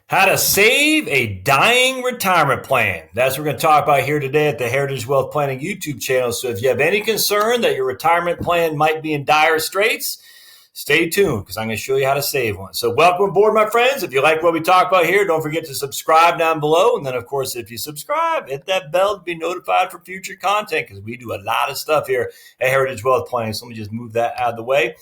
How to save a dying retirement plan. That's what we're going to talk about here today at the Heritage Wealth Planning YouTube channel. So if you have any concern that your retirement plan might be in dire straits, stay tuned because I'm going to show you how to save one. So welcome aboard, my friends. If you like what we talk about here, don't forget to subscribe down below. And then, of course, if you subscribe, hit that bell to be notified for future content because we do a lot of stuff here at Heritage Wealth Planning. So let me just move that out of the way.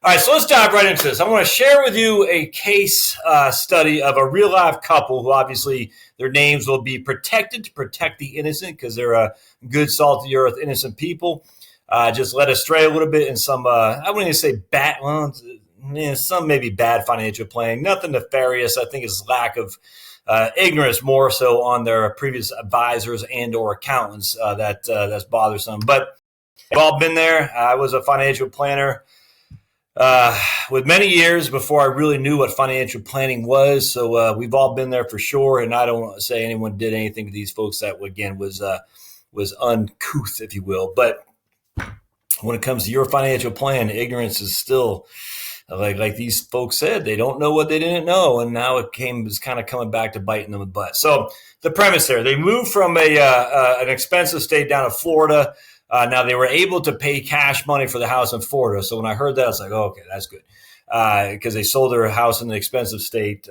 All right, so let's dive right into this. I want to share with you a case study of a real life couple who obviously their names will be protected to protect the innocent because they're a good, salt of the earth, innocent people. Just led astray a little bit in some, I wouldn't even say bad, some maybe bad financial planning. Nothing nefarious. I think it's lack of ignorance more so on their previous advisors and or accountants that's bothersome. But we've all been there. I was a financial planner with many years before I really knew what financial planning was. So we've all been there for sure. And I don't say anyone did anything to these folks that, again, was uncouth, if you will. But when it comes to your financial plan, ignorance is still, like these folks said, they don't know what they didn't know. And now is kind of coming back to biting them in the butt. So the premise there, they moved from an expensive state down to Florida. Now, they were able to pay cash money for the house in Florida. So when I heard that, I was like, oh, okay, that's good. Because they sold their house in an expensive state.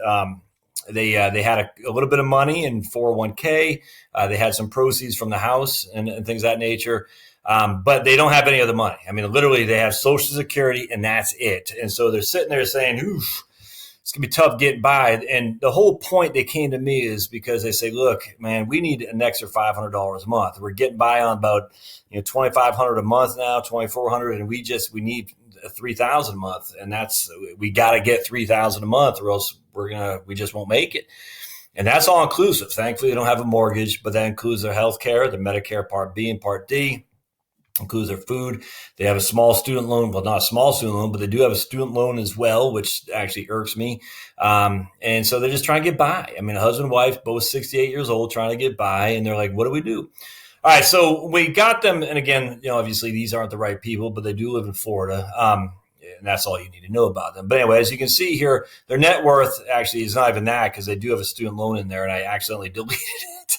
They had a little bit of money in 401k. They had some proceeds from the house and things of that nature. But they don't have any other money. I mean, literally, they have Social Security and that's it. And so they're sitting there saying, oof, it's going to be tough getting by. And the whole point they came to me is because they say, look, man, we need an extra $500 a month. We're getting by on about $2,500 a month now, $2,400, and we need $3,000 a month. And we got to get $3,000 a month or else we just won't make it. And that's all inclusive. Thankfully, they don't have a mortgage, but that includes their health care, their Medicare Part B and Part D. Includes their food. They have a small student loan. Well, not a small student loan, but they do have a student loan as well, which actually irks me. And so they're just trying to get by. I mean, a husband and wife, both 68 years old, trying to get by. And they're like, what do we do? All right. So we got them. And again, obviously these aren't the right people, but they do live in Florida. And that's all you need to know about them. But anyway, as you can see here, their net worth actually is not even that because they do have a student loan in there and I accidentally deleted it.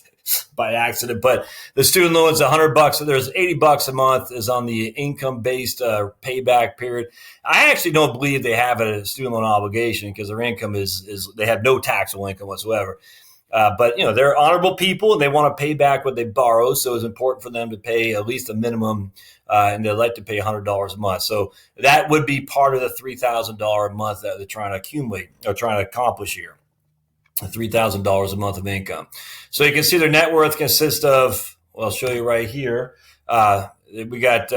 By accident, but the student loan is $100. So there's $80 a month is on the income-based payback period. I actually don't believe they have a student loan obligation because their income is they have no taxable income whatsoever. But they're honorable people and they want to pay back what they borrow. So it's important for them to pay at least a minimum, and they like to pay $100 a month. So that would be part of the $3,000 a month that they're trying to accumulate or trying to accomplish here. $3,000 a month of income. So you can see their net worth consists of, well, I'll show you right here. We got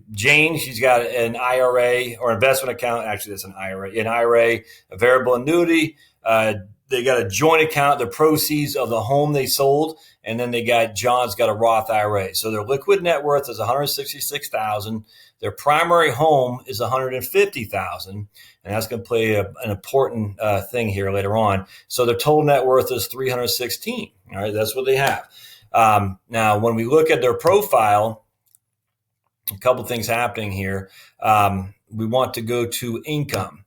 Jane. She's got an IRA or investment account. Actually, that's an IRA, a variable annuity. They got a joint account, the proceeds of the home they sold. And then John's got a Roth IRA. So their liquid net worth is $166,000. Their primary home is $150,000. And that's going to play an important thing here later on. So their total net worth is $316,000. All right, that's what they have. Now, when we look at their profile, a couple things happening here. We want to go to income.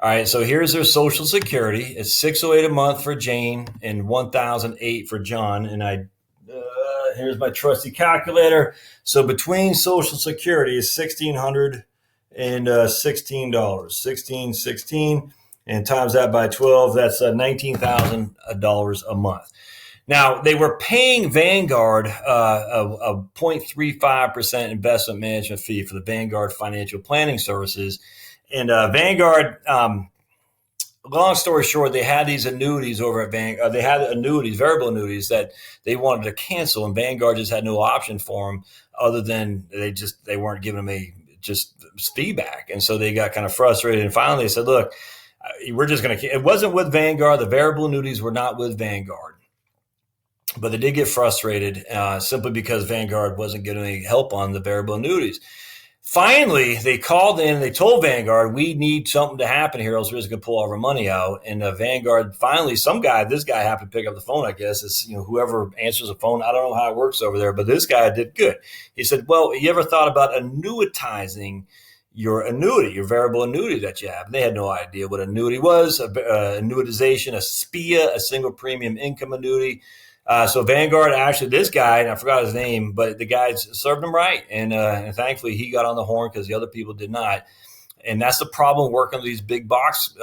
All right, so here's their Social Security. It's $608 a month for Jane and $1,008 for John. And here's my trusty calculator. So between Social Security is $1,616, $1,616, and times that by 12. That's $19,000 a month. Now, they were paying Vanguard a 0.35% investment management fee for the Vanguard Financial Planning Services. And Vanguard, long story short, they had these annuities over at Vanguard. They had annuities, variable annuities that they wanted to cancel, and Vanguard just had no option for them other than they weren't giving them just feedback. And so they got kind of frustrated. And finally they said, look, we're just going to, it wasn't with Vanguard. The variable annuities were not with Vanguard. But they did get frustrated simply because Vanguard wasn't getting any help on the variable annuities. Finally, they called in and they told Vanguard, we need something to happen here, else we're just going to pull all of our money out. And Vanguard, finally, this guy happened to pick up the phone, I guess. It's, whoever answers the phone, I don't know how it works over there, but this guy did good. He said, well, you ever thought about annuitizing your annuity, your variable annuity that you have. And they had no idea what annuity was, annuitization, a SPIA, a single premium income annuity. So Vanguard, actually, this guy, and I forgot his name, but the guy served him right. And thankfully, he got on the horn because the other people did not. And that's the problem working with these big box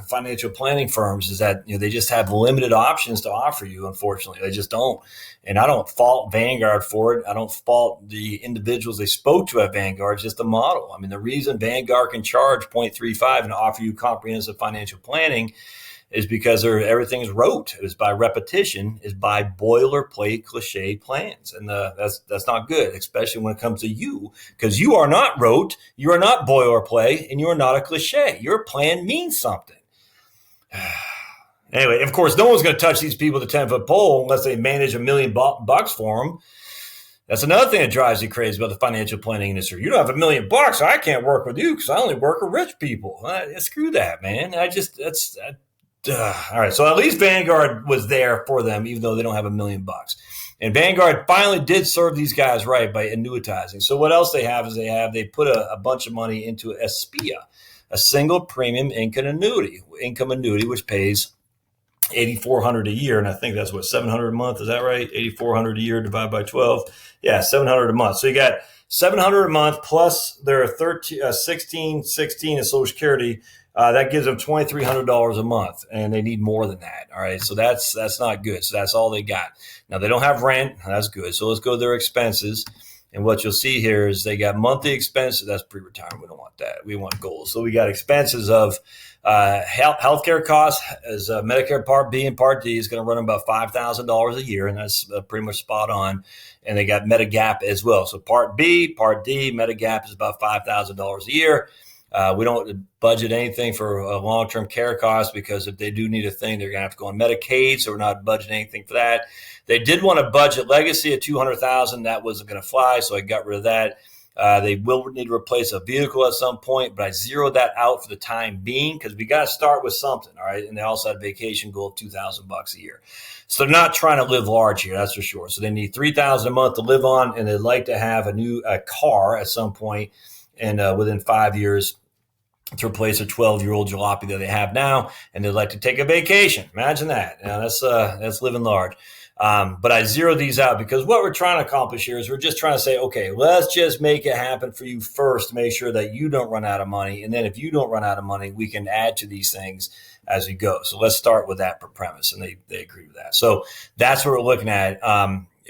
financial planning firms is that they just have limited options to offer you. Unfortunately, they just don't. And I don't fault Vanguard for it. I don't fault the individuals they spoke to at Vanguard. It's just the model. I mean, the reason Vanguard can charge 0.35 and offer you comprehensive financial planning is because everything's rote. It's by repetition. Is by boilerplate cliche plans, and that's not good, especially when it comes to you, because you are not rote, you are not boilerplate, and you are not a cliche. Your plan means something. Anyway, of course, no one's going to touch these people with a 10-foot pole unless they manage $1 million bucks for them. That's another thing that drives you crazy about the financial planning industry. You don't have $1 million bucks, so I can't work with you because I only work with rich people. Screw that, man. All right, so at least Vanguard was there for them, even though they don't have $1 million bucks. And Vanguard finally did serve these guys right by annuitizing. So what else they have is they put a bunch of money into a SPIA, a single premium income annuity, which pays $8,400 a year, and I think that's what $700 a month. Is that right? $8,400 a year divided by 12. Yeah, $700 a month. So you got $700 a month plus their 1616 in Social Security. That gives them $2,300 a month, and they need more than that. All right, so that's not good. So that's all they got. Now they don't have rent. That's good. So let's go to their expenses, and what you'll see here is they got monthly expenses. That's pre-retirement. We don't want that. We want goals. So we got expenses of healthcare costs as Medicare Part B and Part D is going to run about $5,000 a year, and that's pretty much spot on. And they got Medigap as well. So Part B, Part D, Medigap is about $5,000 a year. We don't budget anything for long-term care costs because if they do need a thing, they're going to have to go on Medicaid. So we're not budgeting anything for that. They did want a budget legacy at $200,000. That wasn't going to fly, so I got rid of that. They will need to replace a vehicle at some point, but I zeroed that out for the time being because we got to start with something, all right? And they also had a vacation goal of $2,000 a year. So they're not trying to live large here, that's for sure. So they need $3,000 a month to live on, and they'd like to have a car at some point and within 5 years to replace a 12-year-old jalopy that they have now, and they'd like to take a vacation. Imagine that. Now, that's living large. But I zeroed these out because what we're trying to accomplish here is we're just trying to say, okay, let's just make it happen for you first to make sure that you don't run out of money. And then if you don't run out of money, we can add to these things as we go. So let's start with that premise. And they agree with that. So that's what we're looking at.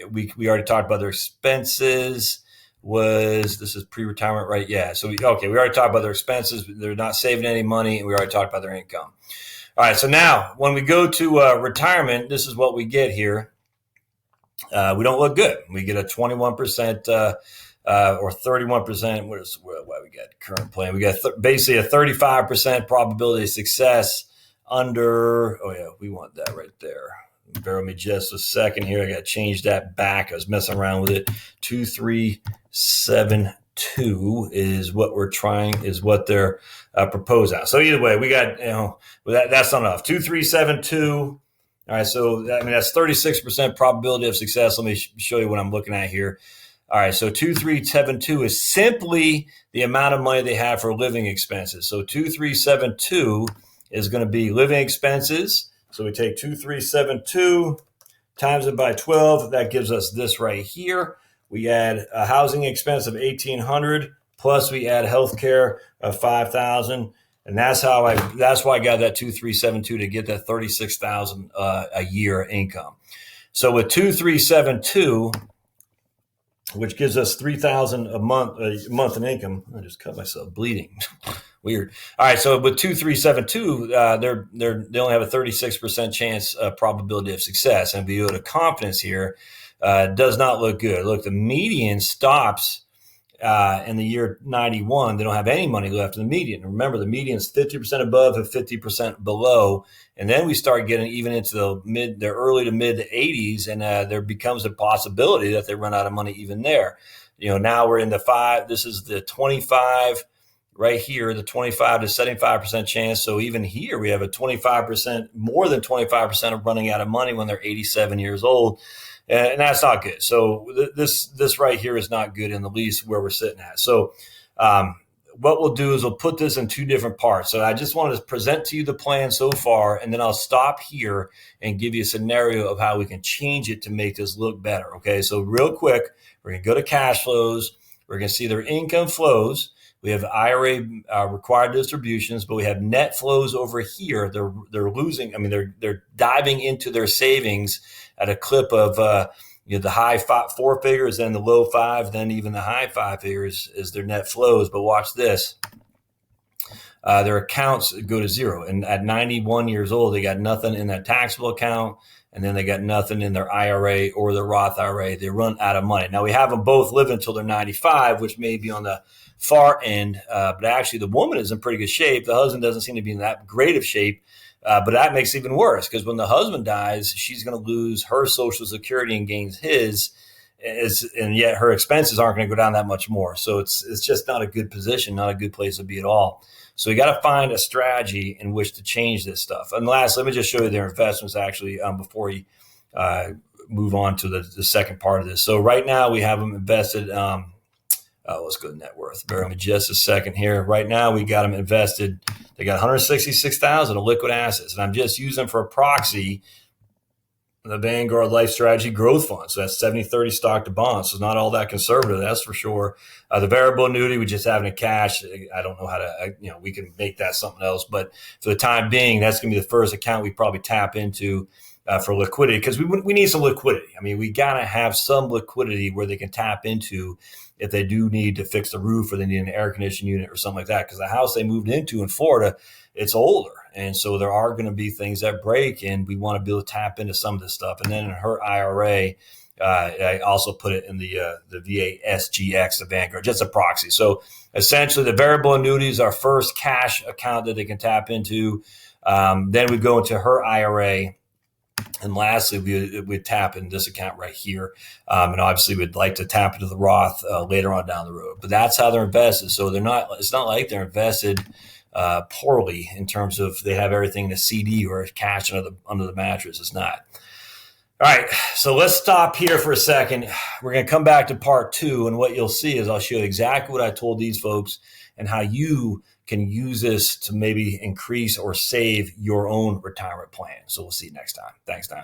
We already talked about their expenses. This is pre-retirement, right? Yeah. So we already talked about their expenses. They're not saving any money, and we already talked about their income. All right. So now when we go to retirement, this is what we get here. We don't look good. We get a 21% or 31%. What we got current plan? We got basically a 35% probability of success under. Oh yeah, we want that right there. Bear with me just a second here. I got to change that back. I was messing around with it. 2372 is what they're proposed out. So either way, we got, that's not enough. 2372. All right. So, that's 36% probability of success. Let me show you what I'm looking at here. All right. So 2372 is simply the amount of money they have for living expenses. So 2372 is going to be living expenses. So we take 2372 times it by 12. That gives us this right here. We add a housing expense of $1,800 plus we add healthcare of $5,000, and that's why I got that 2372 to get that $36,000 a year income. So with 2372, which gives us $3,000 a month in income. I just cut myself bleeding. Weird. All right, so with 2372, they only have a 36% chance probability of success, and if you go to confidence here, does not look good. Look, the median stops in the year 91. They don't have any money left in the median. And remember, the median is 50% above and 50% below, and then we start getting even into the early to mid 80s, and there becomes a possibility that they run out of money even there. Now we're in the 5. This is the 25. Right here, the 25 to 75% chance. So even here, we have a 25%, more than 25% of running out of money when they're 87 years old. And that's not good. So this right here is not good in the least where we're sitting at. So what we'll do is we'll put this in two different parts. So I just wanted to present to you the plan so far, and then I'll stop here and give you a scenario of how we can change it to make this look better. Okay, so real quick, we're going to go to cash flows. We're going to see their income flows. We have IRA required distributions, but we have net flows over here. They're losing. I mean, they're diving into their savings at a clip of the high four figures, then the low five, then even the high five figures is their net flows. But watch this. Their accounts go to zero. And at 91 years old, they got nothing in that taxable account. And then they got nothing in their IRA or their Roth IRA. They run out of money. Now, we have them both live until they're 95, which may be on the far end. But actually, the woman is in pretty good shape. The husband doesn't seem to be in that great of shape. But that makes it even worse because when the husband dies, she's going to lose her Social Security and gains his. And yet her expenses aren't going to go down that much more. So it's just not a good position, not a good place to be at all. So you got to find a strategy in which to change this stuff. And last, let me just show you their investments actually before you move on to the second part of this. So right now we have them invested. Let's go to net worth. Bear with me just a second here. Right now we got them invested. They got 166,000 of liquid assets, and I'm just using for a proxy the Vanguard Life Strategy Growth Fund. So that's 70-30 stock to bonds. So it's not all that conservative, that's for sure. The variable annuity, we just have it in cash. I don't know how to, we can make that something else. But for the time being, that's going to be the first account we probably tap into for liquidity because we need some liquidity. I mean, we got to have some liquidity where they can tap into if they do need to fix the roof or they need an air conditioning unit or something like that. Because the house they moved into in Florida, it's older. And so there are going to be things that break, and we want to be able to tap into some of this stuff. And then in her IRA, I also put it in the VA SGX, the Vanguard, just a proxy. So essentially, the variable annuity is our first cash account that they can tap into. Then we go into her IRA. And lastly, we tap in this account right here. And obviously, we'd like to tap into the Roth later on down the road. But that's how they're invested. So it's not like they're invested poorly in terms of they have everything in a CD or cash under the mattress. It's not. All right, so let's stop here for a second. We're going to come back to part two, and what you'll see is I'll show you exactly what I told these folks and how you can use this to maybe increase or save your own retirement plan. So we'll see you next time. Thanks, Tom.